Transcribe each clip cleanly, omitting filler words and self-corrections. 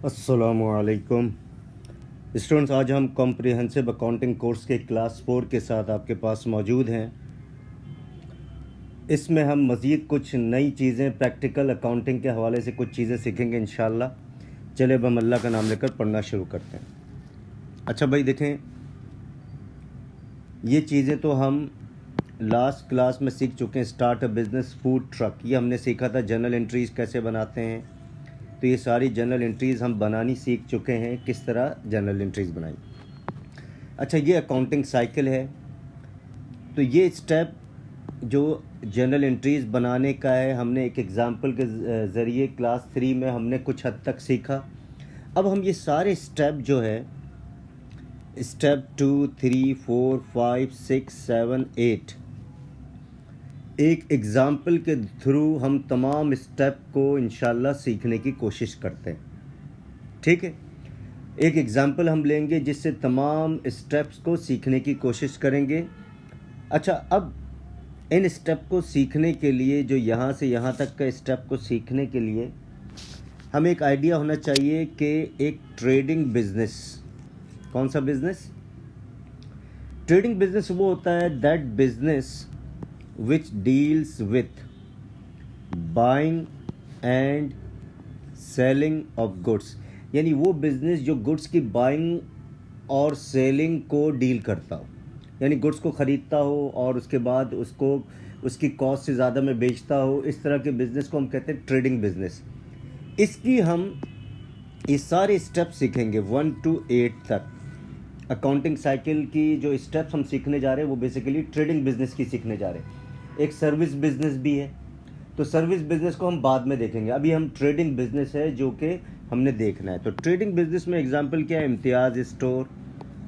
अस्सलामुअलैकुम स्टूडेंट्स, आज हम कॉम्प्रिहेंसिव अकाउंटिंग कोर्स के क्लास 4 के साथ आपके पास मौजूद हैं। इसमें हम मज़ीद कुछ नई चीज़ें प्रैक्टिकल अकाउंटिंग के हवाले से कुछ चीज़ें सीखेंगे इंशाल्लाह। चले अब हम अल्लाह का नाम लेकर पढ़ना शुरू करते हैं। अच्छा भाई देखें, ये चीज़ें तो हम लास्ट क्लास में सीख चुके हैं। Start a business, food truck, ये हमने सीखा था। जर्नल एंट्रीज़ कैसे बनाते हैं, तो ये सारी जनरल एंट्रीज़ हम बनानी सीख चुके हैं, किस तरह जनरल एंट्रीज़ बनाई। अच्छा, ये अकाउंटिंग साइकिल है। तो ये स्टेप जो जनरल एंट्रीज़ बनाने का है, हमने एक एग्ज़ाम्पल के ज़रिए क्लास 3 में हमने कुछ हद तक सीखा। अब हम ये सारे स्टेप जो है, स्टेप 2, 3, 4, 5, 6, 7, 8, एक एग्ज़ाम्पल के थ्रू हम तमाम स्टेप को इंशाल्लाह सीखने की कोशिश करते हैं। ठीक है, एक एग्ज़ाम्पल हम लेंगे जिससे तमाम स्टेप्स को सीखने की कोशिश करेंगे। अच्छा, अब इन स्टेप को सीखने के लिए, जो यहाँ से यहाँ तक का स्टेप को सीखने के लिए हमें एक आइडिया होना चाहिए कि एक ट्रेडिंग बिजनेस, कौन सा बिजनेस? ट्रेडिंग बिजनेस वो होता है that business which deals with buying and selling of goods, यानी वो बिज़नेस जो गुड्स की बाइंग और सेलिंग को डील करता हो, यानी गुड्स को ख़रीदता हो और उसके बाद उसको उसकी कॉस्ट से ज़्यादा में बेचता हो। इस तरह के बिज़नेस को हम कहते हैं ट्रेडिंग बिज़नेस। इसकी हम ये सारे स्टेप सीखेंगे 1 to 8 तक। अकाउंटिंग साइकिल की जो स्टेप्स हम सीखने जा रहे हैं वो बेसिकली ट्रेडिंग बिज़नेस की सीखने जा रहे हैं। एक सर्विस बिज़नेस भी है, तो सर्विस बिज़नेस को हम बाद में देखेंगे। अभी हम ट्रेडिंग बिज़नेस है जो कि हमने देखना है। तो ट्रेडिंग बिज़नेस में एग्जांपल क्या है? Imtiaz store,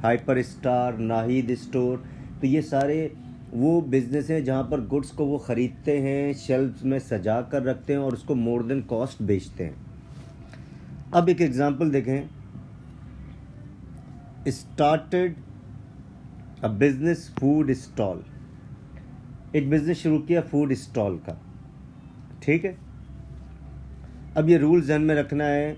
hyper star, Nahid store. तो ये सारे वो बिज़नेस हैं जहाँ पर गुड्स को वो ख़रीदते हैं, शेल्फ्स में सजा कर रखते हैं और उसको मोर देन कॉस्ट बेचते हैं। अब एक एग्ज़ाम्पल देखें। Started a business food stall, एक बिज़नेस शुरू किया फूड स्टॉल का। ठीक है, अब ये रूल ध्यान में रखना है।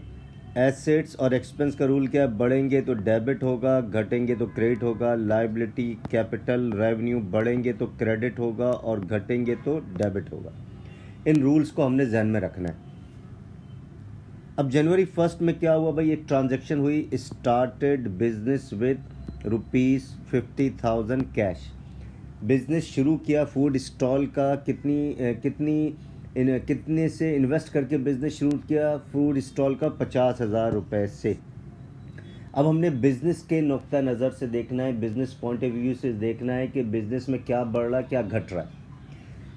एसेट्स और एक्सपेंस का रूल क्या है? बढ़ेंगे तो डेबिट होगा, घटेंगे तो क्रेडिट होगा। लायबिलिटी, कैपिटल, रेवेन्यू, बढ़ेंगे तो क्रेडिट होगा और घटेंगे तो डेबिट होगा। इन रूल्स को हमने ध्यान में रखना है। अब जनवरी 1 में क्या हुआ भाई? एक ट्रांजैक्शन हुई। Started business with ₹50,000 cash. Business शुरू किया फूड स्टॉल का। कितने से इन्वेस्ट करके बिज़नेस शुरू किया? फूड स्टॉल का 50,000 रुपये से। अब हमने बिज़नेस के नुक्ता नज़र से देखना है, बिज़नेस पॉइंट ऑफ व्यू से देखना है कि बिज़नेस में क्या बढ़ रहा है, क्या घट रहा है।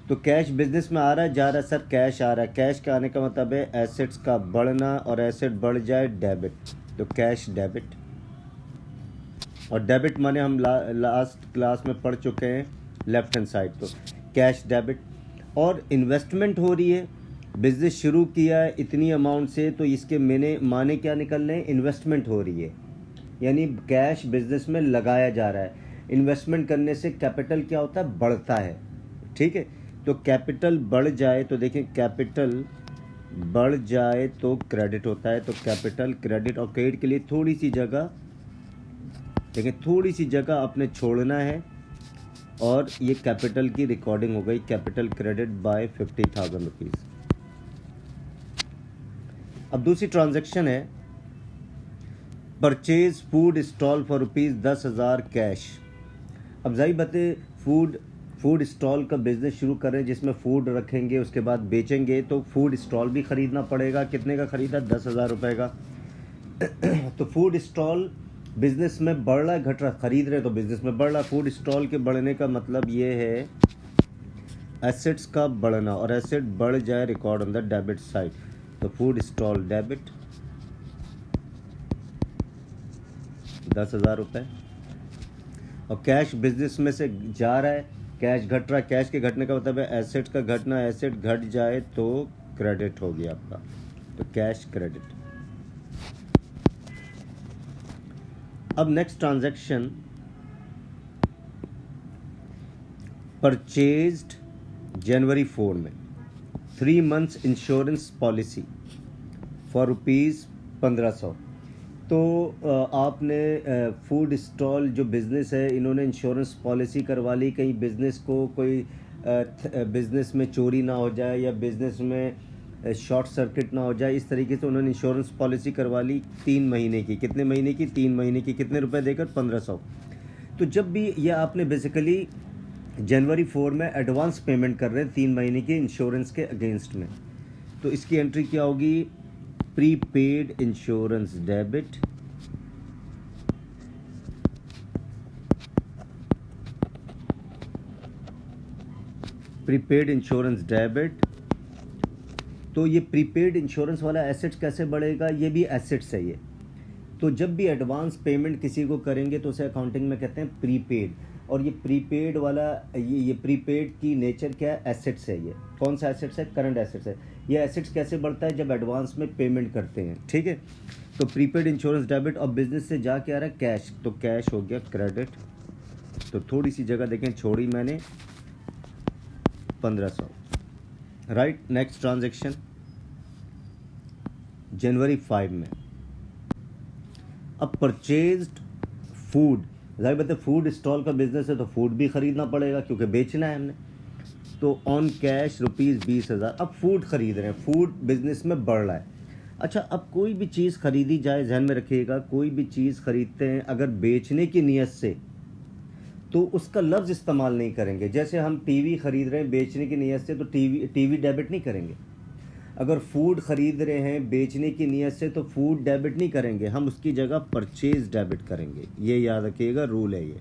तो कैश बिज़नेस में आ रहा है, जा रहा है। सर कैश आ रहा है, कैश का आने का मतलब है एसेट्स का बढ़ना, और एसेट बढ़ जाए डेबिट, तो कैश डेबिट। और डेबिट माने हम लास्ट क्लास में पढ़ चुके हैं लेफ्ट हैंड साइड, तो कैश डेबिट। और इन्वेस्टमेंट हो रही है, बिज़नेस शुरू किया है इतनी अमाउंट से, तो इसके माने क्या निकल रहे हैं? इन्वेस्टमेंट हो रही है, यानी कैश बिज़नेस में लगाया जा रहा है। इन्वेस्टमेंट करने से कैपिटल क्या होता है? बढ़ता है। ठीक है, तो कैपिटल बढ़ जाए तो देखें, कैपिटल बढ़ जाए तो क्रेडिट होता है। तो कैपिटल, क्रेडिट, और क्रेडिट के लिए थोड़ी सी जगह, देखिए थोड़ी सी जगह आपने छोड़ना है, और ये कैपिटल की रिकॉर्डिंग हो गई। Capital credit by 50,000 rupees. अब दूसरी ट्रांजैक्शन है purchase food stall for ₹10,000 cash. अब जाहिर बात है, फूड स्टॉल का बिज़नेस शुरू करें जिसमें फूड रखेंगे, उसके बाद बेचेंगे, तो फूड स्टॉल भी ख़रीदना पड़ेगा। कितने का ख़रीदा? 10,000 रुपये का। तो फूड स्टॉल बिज़नेस में बढ़ रहा है, घट रहा है? ख़रीद रहे तो बिज़नेस में बढ़ रहा है। फूड स्टॉल के बढ़ने का मतलब ये है एसेट्स का बढ़ना, और एसेट बढ़ जाए record on the debit side. तो फूड स्टॉल डेबिट 10,000 रुपये। और कैश बिज़नेस में से जा रहा है, कैश घट रहा है। कैश के घटने का मतलब है एसेट्स का घटना। एसेट घट जाए तो क्रेडिट हो गया आपका, तो कैश क्रेडिट। अब नेक्स्ट ट्रांजैक्शन, परचेज्ड जनवरी 4 में 3 months इंश्योरेंस पॉलिसी फॉर 1500। तो आपने फूड स्टॉल जो बिज़नेस है, इन्होंने इंश्योरेंस पॉलिसी करवा ली, कहीं बिज़नेस को कोई बिज़नेस में चोरी ना हो जाए या बिज़नेस में शॉर्ट सर्किट ना हो जाए, इस तरीके से उन्होंने इंश्योरेंस पॉलिसी करवा ली 3 महीने की। कितने महीने की? 3 महीने की। कितने रुपए देकर? 1500। तो जब भी ये आपने बेसिकली जनवरी 4 में एडवांस पेमेंट कर रहे हैं 3 महीने की इंश्योरेंस के अगेंस्ट में, तो इसकी एंट्री क्या होगी? Prepaid insurance debit, prepaid insurance debit. तो ये प्रीपेड इंश्योरेंस वाला एसेट कैसे बढ़ेगा? ये भी एसेट्स है ये। तो जब भी एडवांस पेमेंट किसी को करेंगे तो उसे अकाउंटिंग में कहते हैं प्रीपेड। और ये प्रीपेड वाला ये प्रीपेड की नेचर क्या है? एसेट्स है ये। कौन सा एसेट्स है? करंट एसेट्स है। ये एसेट्स कैसे बढ़ता है? जब एडवांस में पेमेंट करते हैं, ठीक है। तो प्रीपेड इंश्योरेंस डेबिट, और बिजनेस से जा के आ रहा है कैश, तो कैश हो गया क्रेडिट। तो थोड़ी सी जगह देखें छोड़ी मैंने, 1500। राइट, नेक्स्ट ट्रांजेक्शन जनवरी 5 में। अब परचेज्ड फूड, जाहिर बात है फूड स्टॉल का बिजनेस है तो फूड भी खरीदना पड़ेगा क्योंकि बेचना है हमने। तो ऑन कैश ₹20,000। अब फूड खरीद रहे हैं, फूड बिजनेस में बढ़ रहा है। अच्छा, अब कोई भी चीज़ खरीदी जाए, ध्यान में रखिएगा, कोई भी चीज़ खरीदते हैं अगर बेचने की नीयत से, तो उसका लफ्ज़ इस्तेमाल नहीं करेंगे। जैसे हम टीवी खरीद रहे हैं बेचने की नीयत से, तो टीवी डेबिट नहीं करेंगे। अगर फूड खरीद रहे हैं बेचने की नीयत से, तो फूड डेबिट नहीं करेंगे, हम उसकी जगह परचेज डेबिट करेंगे। ये याद रखिएगा, रूल है ये।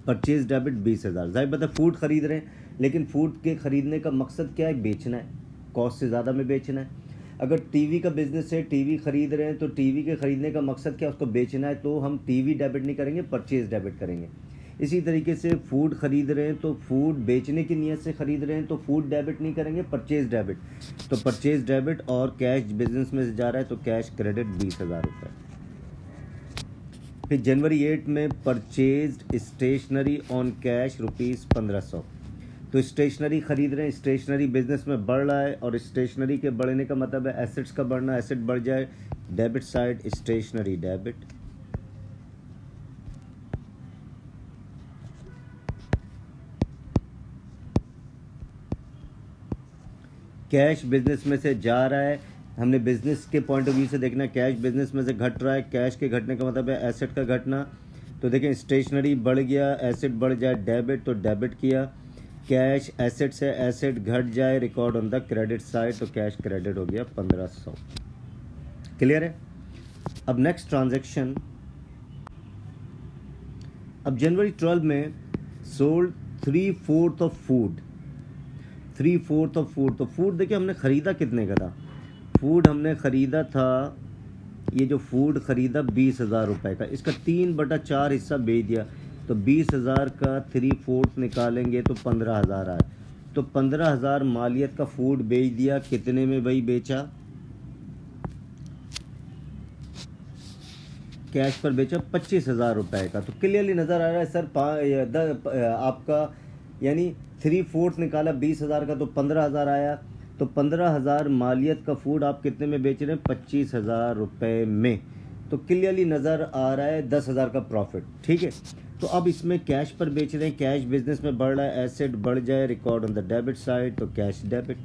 Purchase debit 20,000। जाहिर बात है फूड खरीद रहे हैं, लेकिन फूड के खरीदने का मकसद क्या है? बेचना है, कॉस्ट से ज़्यादा में बेचना है। अगर टीवी का बिजनेस है, टीवी खरीद रहे हैं, तो टीवी के खरीदने का मकसद क्या है? उसको बेचना है, तो हम टीवी डेबिट नहीं करेंगे, परचेज डेबिट करेंगे। इसी तरीके से फूड खरीद रहे हैं तो फूड बेचने की नीयत से खरीद रहे हैं तो फूड डेबिट नहीं करेंगे, परचेज डेबिट। तो परचेज डेबिट, और कैश बिजनेस में से जा रहा है तो कैश क्रेडिट 20,000 रुपये। फिर जनवरी 8 में परचेज्ड स्टेशनरी ऑन कैश ₹1500। तो स्टेशनरी खरीद रहे हैं, स्टेशनरी बिजनेस में बढ़ रहा है, और स्टेशनरी के बढ़ने का मतलब है एसेट्स का बढ़ना। एसेट बढ़ जाए, debit side stationery debit. Cash business में से जा रहा है, हमने बिजनेस के पॉइंट ऑफ व्यू से देखना है, कैश बिजनेस में से घट रहा है। कैश के घटने का मतलब है एसेट का घटना। तो देखें, स्टेशनरी बढ़ गया, एसेट बढ़ जाए डेबिट, तो डेबिट किया। कैश एसेट से एसेट घट जाए, record on the credit side, तो कैश क्रेडिट हो गया 1500। क्लियर है? अब नेक्स्ट ट्रांजेक्शन, अब जनवरी 12 में sold 3/4 of food. 3/4 of food. तो फूड देखिए हमने ख़रीदा कितने का था? फूड हमने ख़रीदा था, ये जो फूड ख़रीदा 20,000 रुपये का, इसका 3/4 हिस्सा बेच दिया। तो 20,000 का 3/4 निकालेंगे तो 15,000 आए। तो 15,000 मालियत का फूड बेच दिया। कितने में भाई बेचा? कैश पर बेचा 25,000 रुपये का। तो क्लियरली नज़र आ रहा है सर, आपका यानी 3/4 निकाला 20,000 का, तो 15,000 आया। तो 15,000 मालियत का फूड आप कितने में बेच रहे हैं? 25,000 रुपये में। तो क्लियरली नज़र आ रहा है 10,000 का प्रॉफिट, ठीक है। तो अब इसमें कैश पर बेच रहे हैं, कैश बिजनेस में बढ़ रहा है, एसेट बढ़ जाए, record on the debit side, तो कैश डेबिट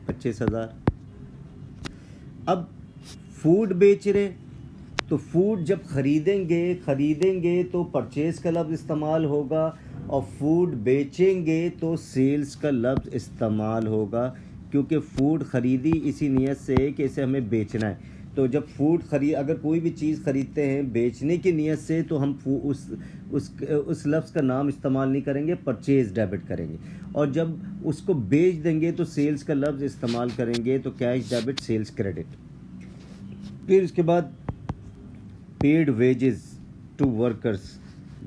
25,000। अब फूड बेच रहे, तो फूड जब खरीदेंगे तो परचेज का लफ्ज़ इस्तेमाल होगा, और फूड बेचेंगे तो सेल्स का लफ्ज़ इस्तेमाल होगा, क्योंकि फ़ूड ख़रीदी इसी नीयत से कि इसे हमें बेचना है। तो जब अगर कोई भी चीज़ ख़रीदते हैं बेचने की नीयत से, तो हम उस लफ्ज़ का नाम इस्तेमाल नहीं करेंगे, परचेज डेबिट करेंगे। और जब उसको बेच देंगे तो सेल्स का लफ्ज़ इस्तेमाल करेंगे, तो कैश डेबिट, सेल्स क्रेडिट। फिर उसके बाद पेड वेजेस टू वर्कर्स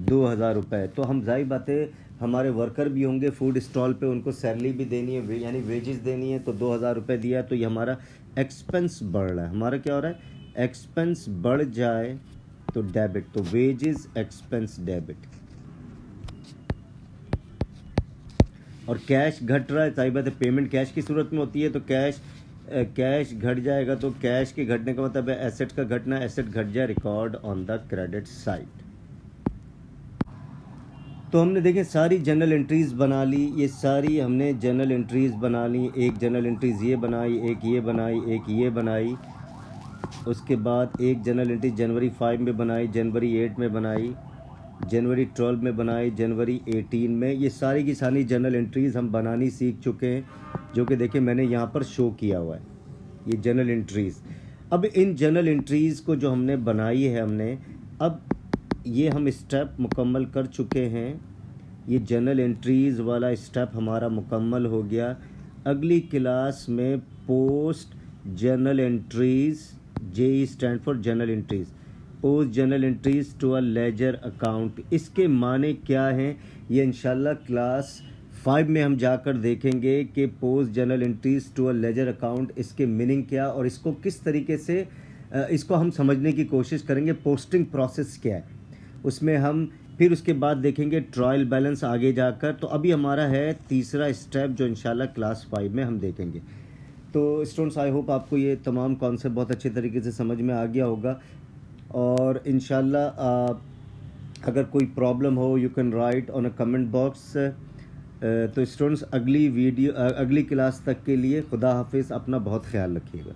2,000 रुपये। तो हम जाहिर बात है हमारे वर्कर भी होंगे फूड स्टॉल पे, उनको सैलरी भी देनी है, यानी वेजेस देनी है, तो 2,000 रुपये दिया। तो ये हमारा एक्सपेंस बढ़ रहा है। हमारा क्या हो रहा है? एक्सपेंस बढ़ जाए तो डेबिट, तो वेजेस एक्सपेंस डेबिट। और कैश घट रहा है, जाहिर बात है पेमेंट कैश की सूरत में होती है, तो कैश कैश घट जाएगा तो कैश के घटने का मतलब है एसेट का घटना, एसेट घट जाए record on the credit side. तो हमने देखें सारी जनरल एंट्रीज़ बना ली, ये सारी हमने जनरल एंट्रीज़ बना ली। एक जनरल एंट्रीज़ ये बनाई, एक ये बनाई, एक ये बनाई। उसके बाद एक जनरल एंट्री जनवरी 5 में बनाई, जनवरी 8 में बनाई, जनवरी 12 में बनाई, जनवरी 18 में। ये सारी की सारी जनरल एंट्रीज़ हम बनानी सीख चुके हैं, जो कि देखिए मैंने यहाँ पर शो किया हुआ है ये जनरल एंट्रीज़। अब इन जनरल एंट्रीज़ को जो हमने बनाई है हमने, अब ये हम स्टेप मुकम्मल कर चुके हैं। ये जनरल एंट्रीज़ वाला स्टेप हमारा मुकम्मल हो गया। अगली क्लास में post journal entries, J stand for journal entries, post journal entries to a ledger account, इसके माने क्या हैं ये इंशाल्लाह क्लास 5 में हम जाकर देखेंगे कि post journal entries to a ledger account इसके मीनिंग क्या और इसको किस तरीके से इसको हम समझने की कोशिश करेंगे। पोस्टिंग प्रोसेस क्या है उसमें हम फिर उसके बाद देखेंगे ट्रायल बैलेंस आगे जाकर। तो अभी हमारा है तीसरा स्टेप जो इंशाल्लाह क्लास 5 में हम देखेंगे। तो स्टूडेंट्स आई होप आपको ये तमाम कॉन्सेप्ट बहुत अच्छे तरीके से समझ में आ गया होगा और इंशाल्लाह अगर कोई प्रॉब्लम हो you can write on a comment box. तो स्टूडेंट्स अगली क्लास तक के लिए खुदा हाफिज़, अपना बहुत ख्याल रखिएगा।